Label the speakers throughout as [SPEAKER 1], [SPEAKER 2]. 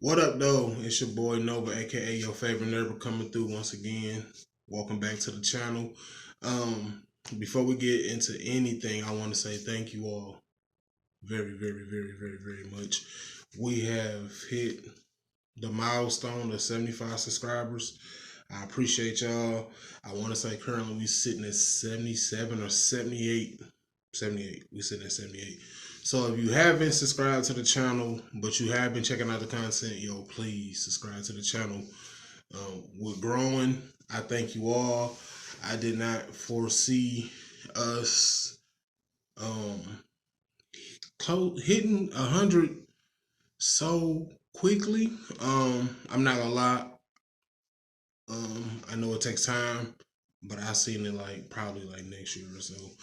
[SPEAKER 1] What up, though? It's your boy Nova, aka your favorite neighbor, coming through once again. Welcome back to the channel. Um, Before we get into anything, I want to say thank you all very much. We have hit the milestone of 75 subscribers. I appreciate y'all. I want to say currently we sitting at 77 or 78. 78. We sitting at 78. So if you haven't subscribed to the channel, but you have been checking out the content, yo, please subscribe to the channel. We're growing. I thank you all. I did not foresee us hitting 100 so quickly. I'm not gonna lie. I know it takes time, but I seen it like probably like next year or so.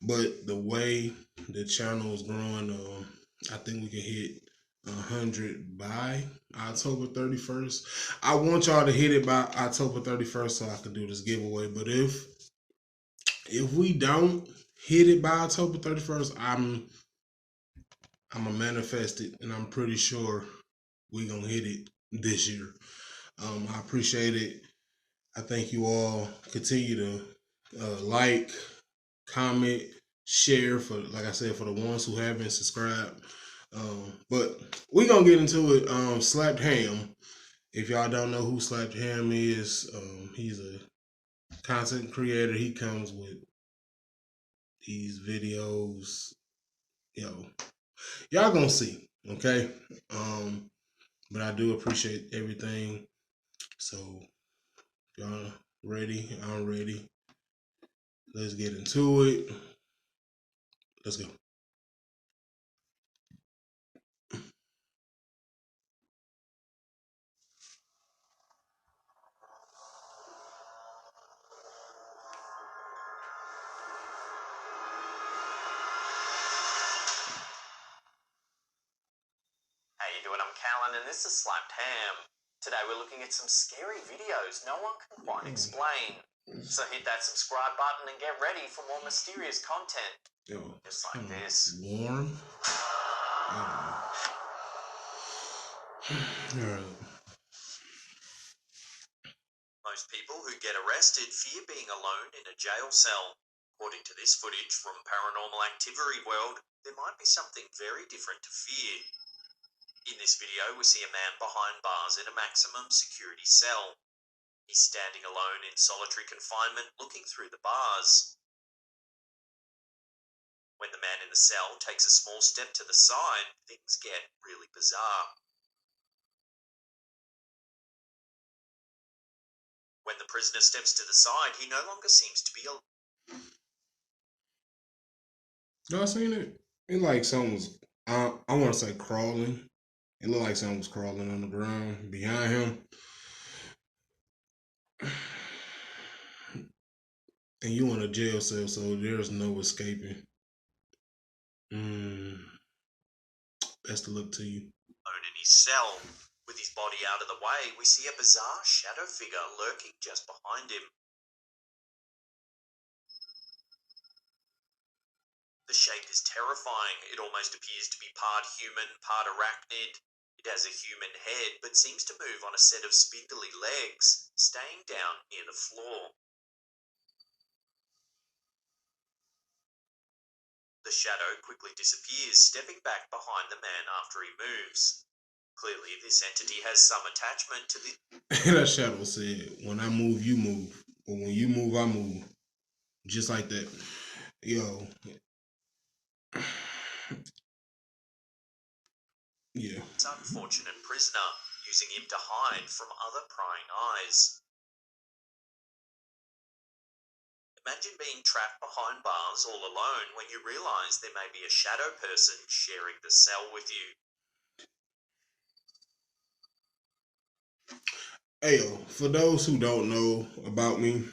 [SPEAKER 1] But the way the channel is growing, I think we can hit 100 by October 31st. I want y'all to hit it by October 31st so I can do this giveaway. But if we don't hit it by October 31st, I'm gonna manifest it, and I'm pretty sure we gonna hit it this year. I appreciate it. I thank you all. Continue to like, comment, share for, like I said, for the ones who haven't subscribed. But we gonna get into it. Slapped Ham. If y'all don't know who Slapped Ham is, he's a content creator. He comes with these videos. Y'all gonna see, okay? But I do appreciate everything. So y'all ready? I'm ready. Let's get into it. Let's go.
[SPEAKER 2] How you doing? I'm Callan and this is Slapped Ham. Today we're looking at some scary videos no one can quite explain. So hit that subscribe button and get ready for more mysterious content. Just like this.
[SPEAKER 1] Warm.
[SPEAKER 2] Most people who get arrested fear being alone in a jail cell. According to this footage from Paranormal Activity World, there might be something very different to fear. In this video, we see a man behind bars in a maximum security cell. He's standing alone in solitary confinement, looking through the bars. When the man in the cell takes a small step to the side, things get really bizarre. When the prisoner steps to the side, he no longer seems to be alone.
[SPEAKER 1] Y'all seen it? It like something was, I want to say crawling. It looked like something was crawling on the ground behind him. And you in a jail cell, so there's no escaping. Best of luck to you.
[SPEAKER 2] Alone in his cell, with his body out of the way, we see a bizarre shadow figure lurking just behind him. The shape is terrifying. It almost appears to be part human, part arachnid. It has a human head, but seems to move on a set of spindly legs, staying down near the floor. The shadow quickly disappears, stepping back behind the man after he moves. Clearly, this entity has some attachment to the...
[SPEAKER 1] That shadow said, when I move, you move. Or when you move, I move. Just like that. Yo. Yeah.
[SPEAKER 2] This unfortunate prisoner, using him to hide from other prying eyes. Imagine being trapped behind bars all alone when you realise there may be a shadow person sharing the cell with you.
[SPEAKER 1] Hey, for those who don't know about me,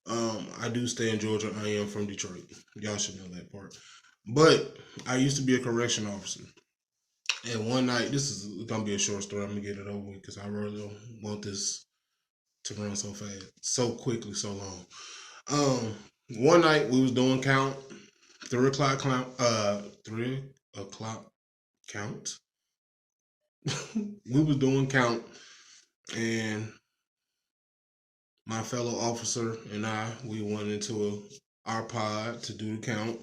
[SPEAKER 1] I do stay in Georgia. I am from Detroit. Y'all should know that part. But I used to be a correction officer. And one night, this is gonna be a short story. I'm gonna get it over with because I really don't want this to run so fast, so quickly, so long. One night we was doing count, 3 o'clock count, 3 o'clock count. we was doing count, and my fellow officer and we went into our pod to do the count.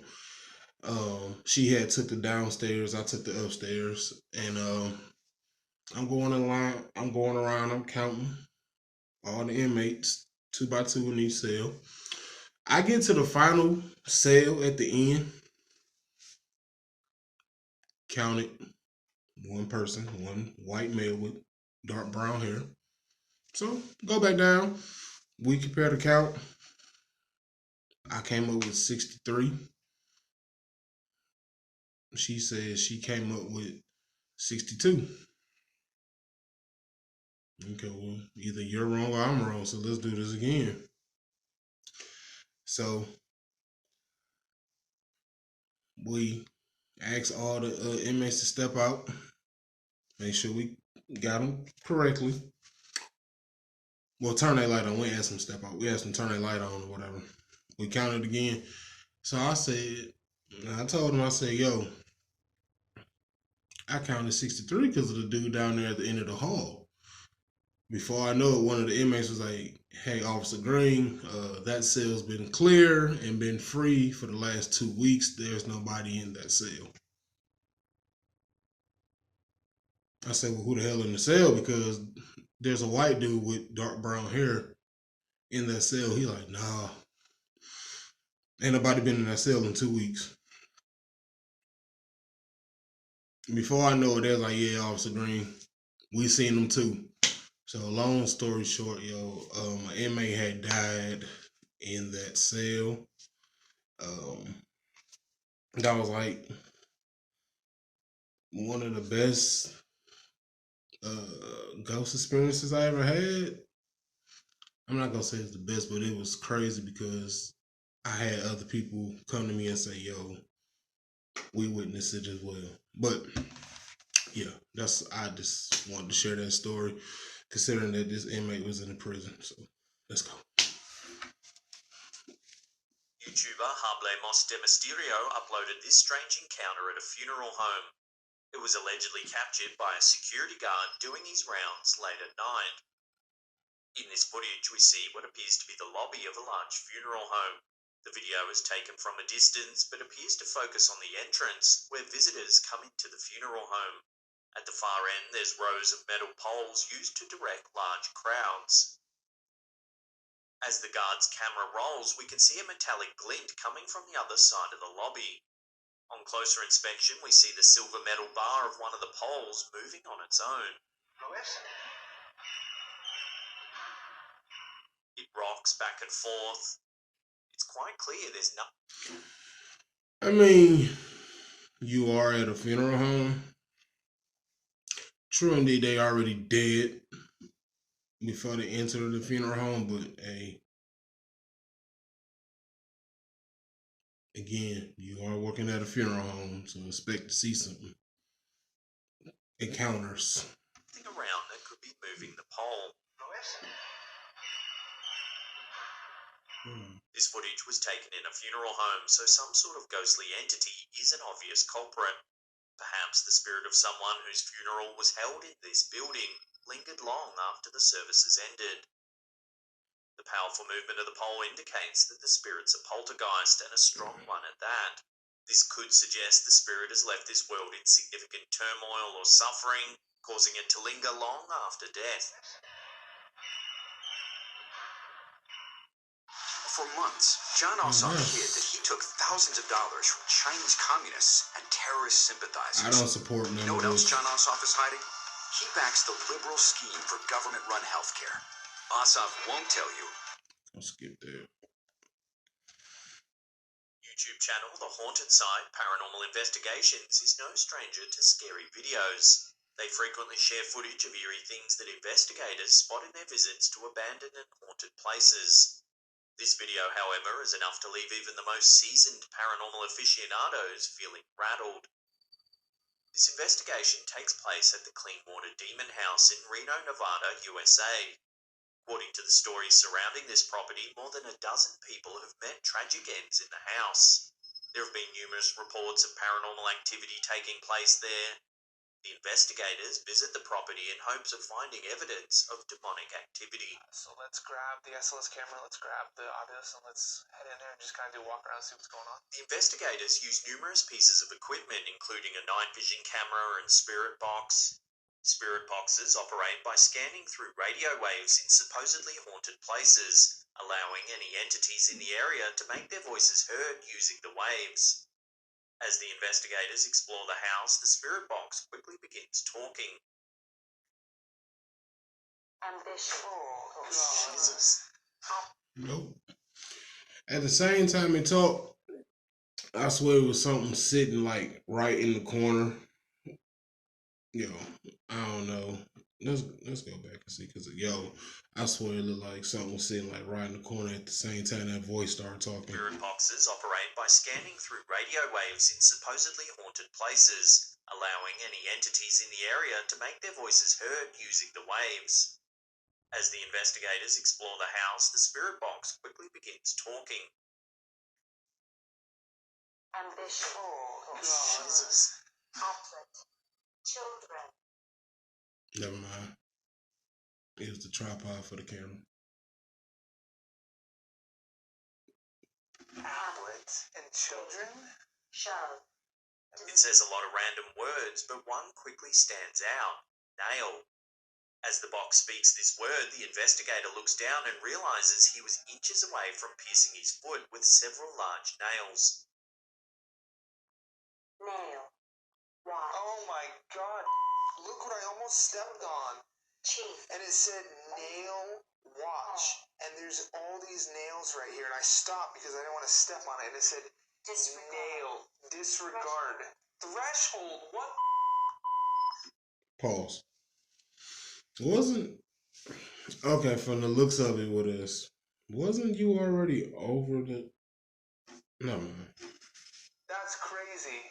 [SPEAKER 1] She had took the downstairs, I took the upstairs, and I'm going in line. I'm going around. I'm counting all the inmates, 2 by 2 in each cell. I get to the final cell at the end. Counted one person, one white male with dark brown hair. So go back down. We compare the count. I came up with 63. She says she came up with 62. Okay, well, either you're wrong or I'm wrong, so let's do this again. So we asked all the inmates to step out, make sure we got them correctly. Well, turn that light on. We asked them to step out. We asked them to turn that light on or whatever. We counted again. So I told him, I said, yo, I counted 63 because of the dude down there at the end of the hall. Before I know it, one of the inmates was like, hey, Officer Green, that cell's been clear and been free for the last 2 weeks. There's nobody in that cell. I said, well, who the hell in the cell? Because there's a white dude with dark brown hair in that cell. He like, nah, ain't nobody been in that cell in 2 weeks. Before I know it, they're like, yeah, Officer Green, we seen them too. So long story short, an inmate had died in that cell. That was like one of the best ghost experiences I ever had. I'm not gonna say it's the best, but it was crazy because I had other people come to me and say, yo, we witnessed it as well. But yeah, I just wanted to share that story, considering that this inmate was in the prison. So let's go.
[SPEAKER 2] YouTuber Hablemos de Mysterio uploaded this strange encounter at a funeral home. It was allegedly captured by a security guard doing his rounds late at night. In this footage, we see what appears to be the lobby of a large funeral home. The video is taken from a distance, but appears to focus on the entrance, where visitors come into the funeral home. At the far end, there's rows of metal poles used to direct large crowds. As the guard's camera rolls, we can see a metallic glint coming from the other side of the lobby. On closer inspection, we see the silver metal bar of one of the poles moving on its own. It rocks back and forth. It's quite clear there's nothing.
[SPEAKER 1] I mean, you are at a funeral home. True indeed, they already dead before they enter the funeral home, but hey, again, you are working at a funeral home, so expect to see some encounters.
[SPEAKER 2] Around that could be moving the pole. This footage was taken in a funeral home, so some sort of ghostly entity is an obvious culprit. Perhaps the spirit of someone whose funeral was held in this building lingered long after the services ended. The powerful movement of the pole indicates that the spirit's a poltergeist, and a strong one at that. This could suggest the spirit has left this world in significant turmoil or suffering, causing it to linger long after death.
[SPEAKER 3] For months, John Ossoff hid that he took thousands of dollars from Chinese communists and terrorist sympathizers.
[SPEAKER 1] I don't support none
[SPEAKER 3] You know
[SPEAKER 1] of
[SPEAKER 3] what else
[SPEAKER 1] this.
[SPEAKER 3] John Ossoff is hiding? He backs the liberal scheme for government-run healthcare. Ossoff won't tell you.
[SPEAKER 1] I'll skip that.
[SPEAKER 2] YouTube channel The Haunted Side Paranormal Investigations is no stranger to scary videos. They frequently share footage of eerie things that investigators spot in their visits to abandoned and haunted places. This video, however, is enough to leave even the most seasoned paranormal aficionados feeling rattled. This investigation takes place at the Cleanwater Demon House in Reno, Nevada, USA. According to the stories surrounding this property, more than a dozen people have met tragic ends in the house. There have been numerous reports of paranormal activity taking place there. The investigators visit the property in hopes of finding evidence of demonic activity.
[SPEAKER 4] So let's grab the SLS camera, let's grab the audios, and let's head in there and just kind of do a walk around and see what's going on.
[SPEAKER 2] The investigators use numerous pieces of equipment, including a night vision camera and spirit box. Spirit boxes operate by scanning through radio waves in supposedly haunted places, allowing any entities in the area to make their voices heard using the waves. As the investigators explore the house, the spirit box quickly begins talking.
[SPEAKER 5] Ambition.
[SPEAKER 4] Oh,
[SPEAKER 5] God.
[SPEAKER 4] Jesus.
[SPEAKER 1] Nope. At the same time it talked, I swear it was something sitting like right in the corner. Yo, I don't know. Let's go back and see, cause yo, I swear it looked like something was sitting like right in the corner at the same time that voice started talking.
[SPEAKER 2] Spirit boxes operate by scanning through radio waves in supposedly haunted places, allowing any entities in the area to make their voices heard using the waves. As the investigators explore the house, the spirit box quickly begins talking.
[SPEAKER 5] Ambition.
[SPEAKER 4] Oh,
[SPEAKER 5] God.
[SPEAKER 4] Jesus.
[SPEAKER 5] RATTLED. Children.
[SPEAKER 1] Never mind. It was the tripod for the camera.
[SPEAKER 4] Tablets and children?
[SPEAKER 5] Show.
[SPEAKER 2] It says a lot of random words, but one quickly stands out. Nail. As the box speaks this word, the investigator looks down and realizes he was inches away from piercing his foot with several large nails.
[SPEAKER 5] Nail. Watch.
[SPEAKER 4] Oh my God. Look what I almost stepped on.
[SPEAKER 5] Chief.
[SPEAKER 4] And it said nail watch. And there's all these nails right here. And I stopped because I didn't want to step on it. And it said
[SPEAKER 5] Disregard.
[SPEAKER 4] nail. Disregard. Threshold. What?
[SPEAKER 1] Pause. Wasn't okay from the looks of it with us. Wasn't you already over the? No man.
[SPEAKER 4] That's crazy.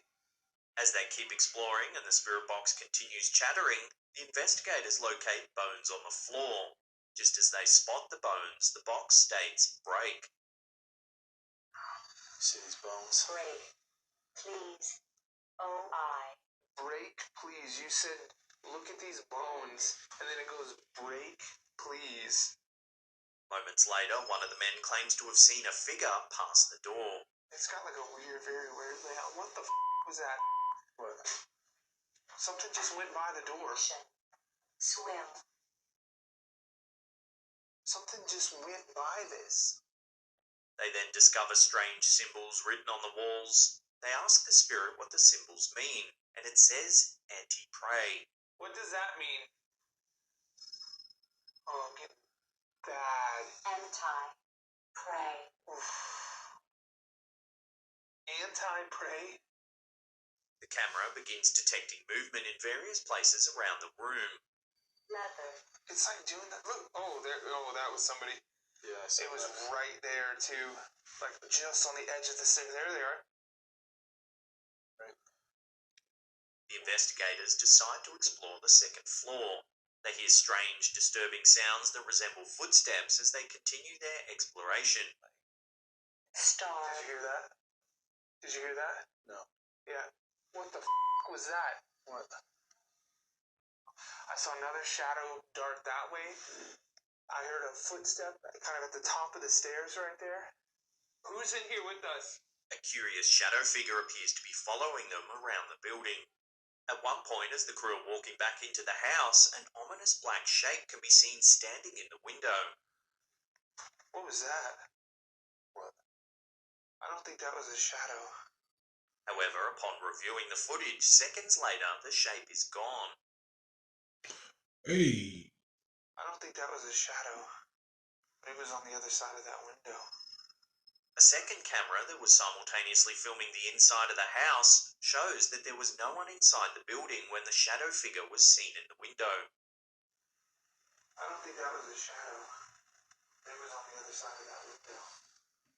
[SPEAKER 2] As they keep exploring and the spirit box continues chattering, the investigators locate bones on the floor. Just as they spot the bones, the box states break.
[SPEAKER 4] See these bones?
[SPEAKER 5] Break. Please. O-I.
[SPEAKER 4] Break, please. You said, look at these bones. And then it goes, break, please.
[SPEAKER 2] Moments later, one of the men claims to have seen a figure pass the door.
[SPEAKER 4] It's got like a weird, very weird layout. What the was that? What? Something just went by the door.
[SPEAKER 5] Action. Swim.
[SPEAKER 4] Something just went by this.
[SPEAKER 2] They then discover strange symbols written on the walls. They ask the spirit what the symbols mean, and it says anti-prey.
[SPEAKER 4] What does that mean? Oh, I'm getting bad.
[SPEAKER 5] Anti-prey.
[SPEAKER 4] Anti-prey?
[SPEAKER 2] The camera begins detecting movement in various places around the room.
[SPEAKER 5] Leather.
[SPEAKER 4] It's like doing that. Look. Oh, there. Oh, that was somebody.
[SPEAKER 3] Yeah,
[SPEAKER 4] It was right there too, like just on the edge of the stairs. There they are.
[SPEAKER 2] The investigators decide to explore the second floor. They hear strange, disturbing sounds that resemble footsteps as they continue their exploration.
[SPEAKER 5] Star.
[SPEAKER 4] Did you hear that? Did you hear that?
[SPEAKER 3] No.
[SPEAKER 4] Yeah. What the was that? What? I saw another shadow dart that way. I heard a footstep kind of at the top of the stairs right there. Who's in here with us?
[SPEAKER 2] A curious shadow figure appears to be following them around the building. At one point, as the crew are walking back into the house, an ominous black shape can be seen standing in the window.
[SPEAKER 4] What was that? What? I don't think that was a shadow.
[SPEAKER 2] However, upon reviewing the footage, seconds later, the shape is gone.
[SPEAKER 1] Hey.
[SPEAKER 4] I don't think that was a shadow. It was on the other side of that window.
[SPEAKER 2] A second camera that was simultaneously filming the inside of the house shows that there was no one inside the building when the shadow figure was seen in the window.
[SPEAKER 4] I don't think that was a shadow. It was on the other side of that window.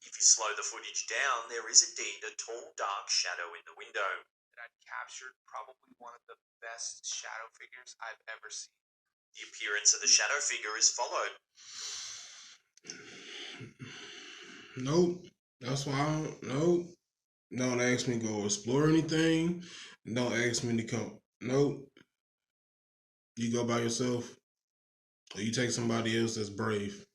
[SPEAKER 2] If you slow the footage down, there is indeed a tall, dark shadow in the window.
[SPEAKER 4] That I'd captured probably one of the best shadow figures I've ever seen.
[SPEAKER 2] The appearance of the shadow figure is followed.
[SPEAKER 1] Nope. That's why I don't. Nope. Don't ask me to go explore anything. Don't ask me to come. Nope. You go by yourself, or you take somebody else that's brave,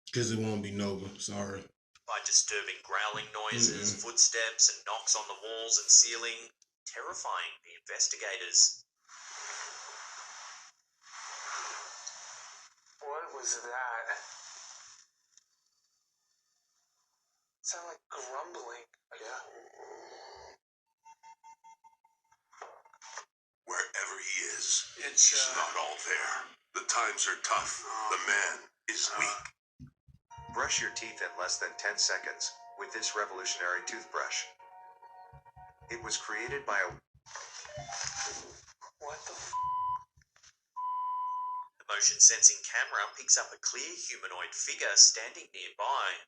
[SPEAKER 1] because it won't be Nova. Sorry.
[SPEAKER 2] By disturbing growling noises, footsteps, and knocks on the walls and ceiling, terrifying the investigators.
[SPEAKER 4] What was that? Sound like grumbling. Yeah.
[SPEAKER 6] Wherever he is, he's not all there. The times are tough. The man is weak.
[SPEAKER 3] Brush your teeth in less than 10 seconds with this revolutionary toothbrush. It was created by a...
[SPEAKER 4] What the f?
[SPEAKER 2] The motion sensing camera picks up a clear humanoid figure standing nearby.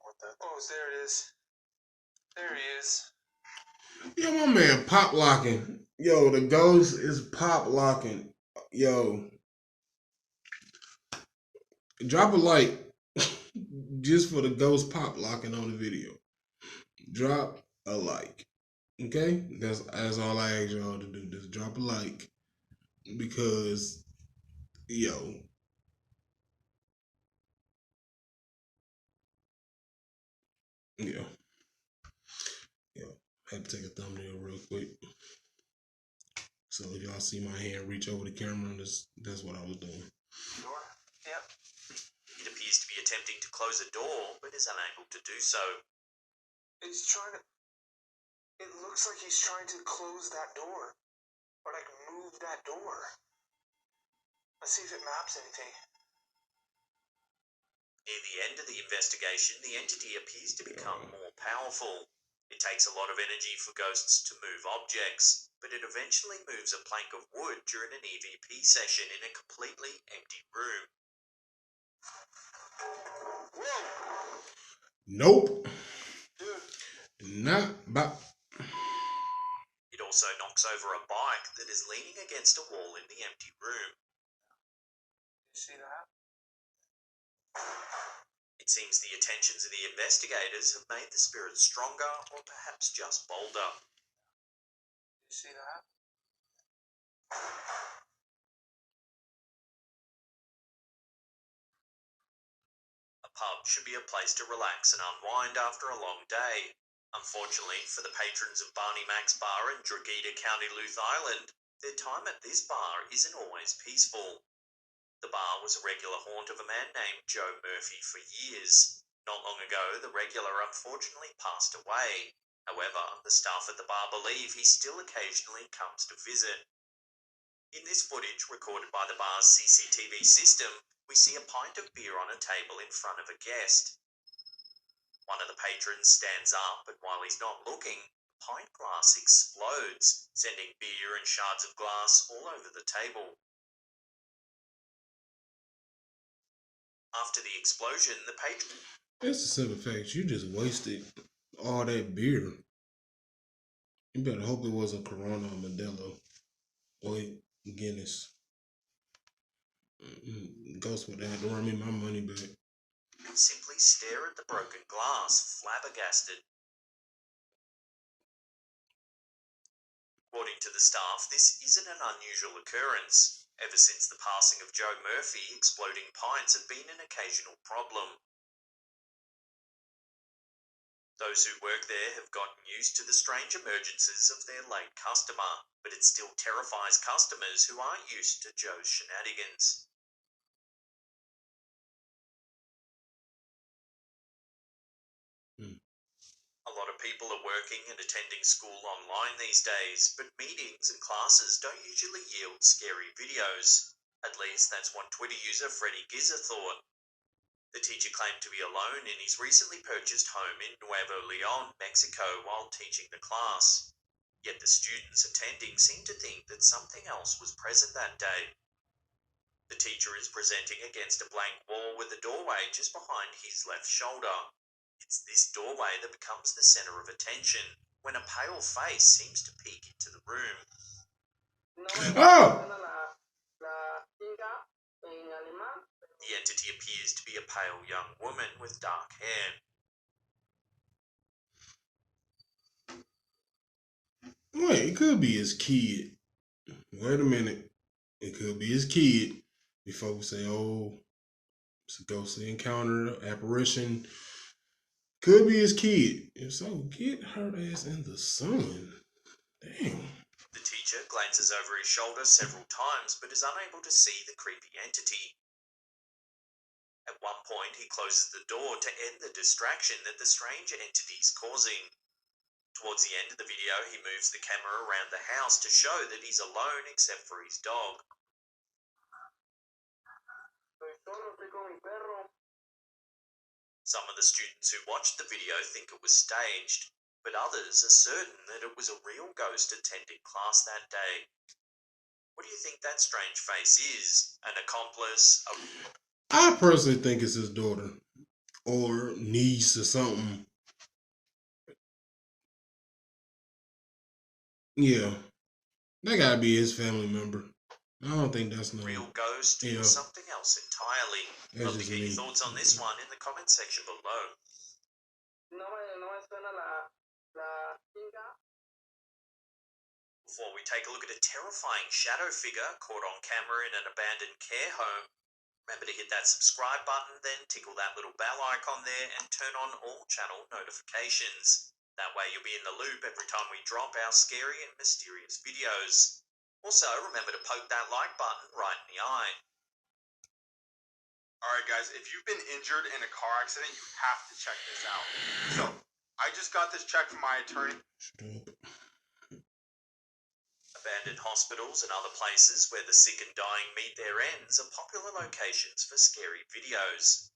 [SPEAKER 4] What the? Oh, there it is. There he is.
[SPEAKER 1] Yo, my man pop locking. Yo, the ghost is pop locking. Yo, drop a like just for the ghost pop locking on the video. Drop a like. Okay? That's all I ask y'all to do. Just drop a like. Because, yo. Yo. Had to take a thumbnail real quick. So if y'all see my hand reach over the camera, that's what I was doing.
[SPEAKER 4] Door? Yep.
[SPEAKER 2] It appears to be attempting to close a door, but is unable to do so.
[SPEAKER 4] He's trying to... It looks like he's trying to close that door. Or like move that door. Let's see if it maps anything.
[SPEAKER 2] Near the end of the investigation, the entity appears to become more powerful. It takes a lot of energy for ghosts to move objects, but it eventually moves a plank of wood during an EVP session in a completely empty room.
[SPEAKER 4] Whoa!
[SPEAKER 1] Nope.
[SPEAKER 4] Dude.
[SPEAKER 1] Not about.
[SPEAKER 2] It also knocks over a bike that is leaning against a wall in the empty room.
[SPEAKER 4] You see that?
[SPEAKER 2] It seems the attentions of the investigators have made the spirit stronger or perhaps just bolder.
[SPEAKER 4] You see that?
[SPEAKER 2] A pub should be a place to relax and unwind after a long day. Unfortunately for the patrons of Barney Mac's Bar in Drogheda County, Louth Island, their time at this bar isn't always peaceful. The bar was a regular haunt of a man named Joe Murphy for years. Not long ago, the regular unfortunately passed away. However, the staff at the bar believe he still occasionally comes to visit. In this footage, recorded by the bar's CCTV system, we see a pint of beer on a table in front of a guest. One of the patrons stands up, and while he's not looking, the pint glass explodes, sending beer and shards of glass all over the table. After the explosion, the patron...
[SPEAKER 1] It's a simple fact. You just wasted all that beer. You better hope it was a Corona or Modelo. Or Guinness. Ghost would have to run me my money back.
[SPEAKER 2] simply stare at the broken glass, flabbergasted. According to the staff, this isn't an unusual occurrence. Ever since the passing of Joe Murphy, exploding pints have been an occasional problem. Those who work there have gotten used to the strange emergences of their late customer, but it still terrifies customers who aren't used to Joe's shenanigans. A lot of people are working and attending school online these days, but meetings and classes don't usually yield scary videos. At least that's what Twitter user Freddy Gizzer thought. The teacher claimed to be alone in his recently purchased home in Nuevo Leon, Mexico, while teaching the class. Yet the students attending seemed to think that something else was present that day. The teacher is presenting against a blank wall with a doorway just behind his left shoulder. It's this doorway that becomes the center of attention when a pale face seems to peek into the room.
[SPEAKER 1] Oh!
[SPEAKER 2] The entity appears to be a pale young woman with dark hair.
[SPEAKER 1] Wait, it could be his kid. Wait a minute. It could be his kid. Before we say, oh, it's a ghostly encounter, apparition. Could be his kid. If so, get her ass in the sun. Damn.
[SPEAKER 2] The teacher glances over his shoulder several times but is unable to see the creepy entity. At one point, he closes the door to end the distraction that the strange entity is causing. Towards the end of the video, he moves the camera around the house to show that he's alone except for his dog. Some of the students who watched the video think it was staged, but others are certain that it was a real ghost attending class that day. What do you think that strange face is? An accomplice?
[SPEAKER 1] I personally think it's his daughter or niece or something. Yeah, that gotta be his family member. I don't think that's no
[SPEAKER 2] real ghost or something else entirely. Love to get your thoughts on this one in the comment section below. Before we take a look at a terrifying shadow figure caught on camera in an abandoned care home, remember to hit that subscribe button, then tickle that little bell icon there and turn on all channel notifications. That way you'll be in the loop every time we drop our scary and mysterious videos. Also, remember to poke that like button right in the eye.
[SPEAKER 7] Alright guys, if you've been injured in a car accident, you have to check this out. So, I just got this check from my attorney.
[SPEAKER 2] Abandoned hospitals and other places where the sick and dying meet their ends are popular locations for scary videos.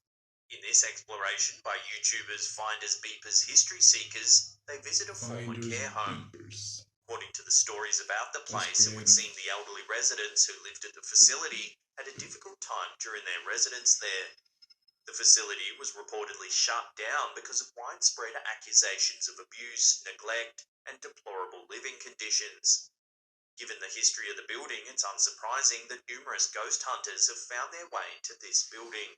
[SPEAKER 2] In this exploration by YouTubers Finders Beepers History Seekers, they visit a former care home. According to the stories about the place, it would seem the elderly residents who lived at the facility had a difficult time during their residence there. The facility was reportedly shut down because of widespread accusations of abuse, neglect, and deplorable living conditions. Given the history of the building, it's unsurprising that numerous ghost hunters have found their way to this building.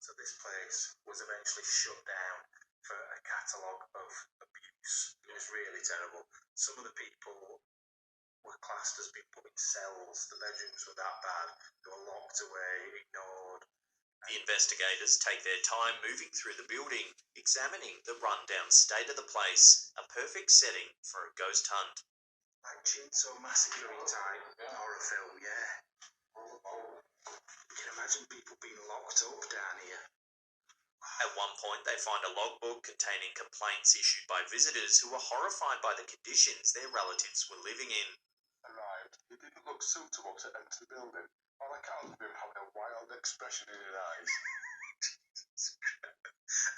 [SPEAKER 4] So this place was eventually shut down for a catalogue of abuse. It was really terrible. Some of the people were classed as being put in cells. The bedrooms were that bad. They were locked away, ignored.
[SPEAKER 2] The investigators take their time moving through the building, examining the rundown state of the place, a perfect setting for a ghost hunt.
[SPEAKER 4] Like Chainsaw Massacre type horror film, yeah. You can imagine people being locked up down here.
[SPEAKER 2] At one point, they find a logbook containing complaints issued by visitors who were horrified by the conditions their relatives were living in.
[SPEAKER 7] Arrived, he didn't look suitable to enter the building, on account of him having a wild expression in his eyes.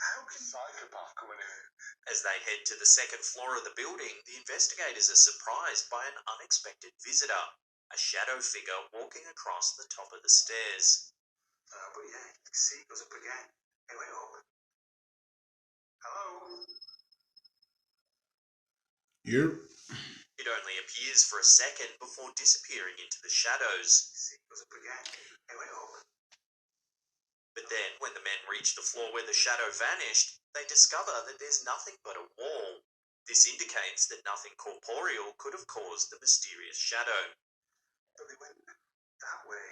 [SPEAKER 4] How can
[SPEAKER 7] psychopath coming in?
[SPEAKER 2] As they head to the second floor of the building, the investigators are surprised by an unexpected visitor, a shadow figure walking across the top of the stairs.
[SPEAKER 4] But yeah, you can see it goes up again. Anyway, open. Hello?
[SPEAKER 1] Yep.
[SPEAKER 2] It only appears for a second before disappearing into the shadows.
[SPEAKER 4] See, it goes up again. Anyway, open.
[SPEAKER 2] But then, when the men reach the floor where the shadow vanished, they discover that there's nothing but a wall. This indicates that nothing corporeal could have caused the mysterious shadow.
[SPEAKER 4] But they went that way,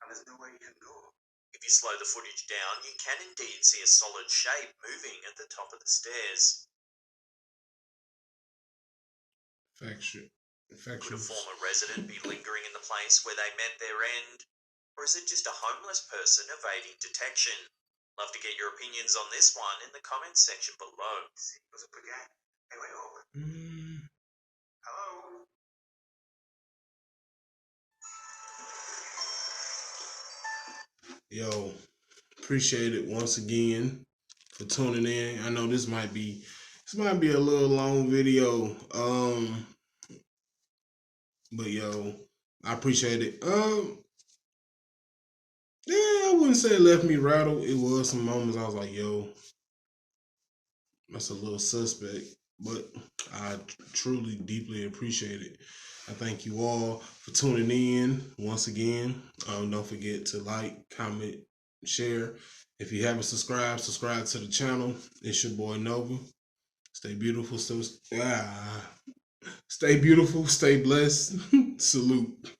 [SPEAKER 4] and there's no way you can go.
[SPEAKER 2] If you slow the footage down, you can indeed see a solid shape moving at the top of the stairs. Could a former resident be lingering in the place where they met their end? Or is it just a homeless person evading detection? Love to get your opinions on this one in the comments section below.
[SPEAKER 4] See, it goes up again. Anyway, open. Hello?
[SPEAKER 1] Yo, appreciate it once again for tuning in. I know this might be a little long video. But yo, I appreciate it. Yeah, I wouldn't say it left me rattled. It was some moments I was like, yo, that's a little suspect. But I truly, deeply appreciate it. I thank you all for tuning in once again. Don't forget to like, comment, share. If you haven't subscribed, subscribe to the channel. It's your boy Nova. Stay beautiful. Stay beautiful, stay blessed. Salute.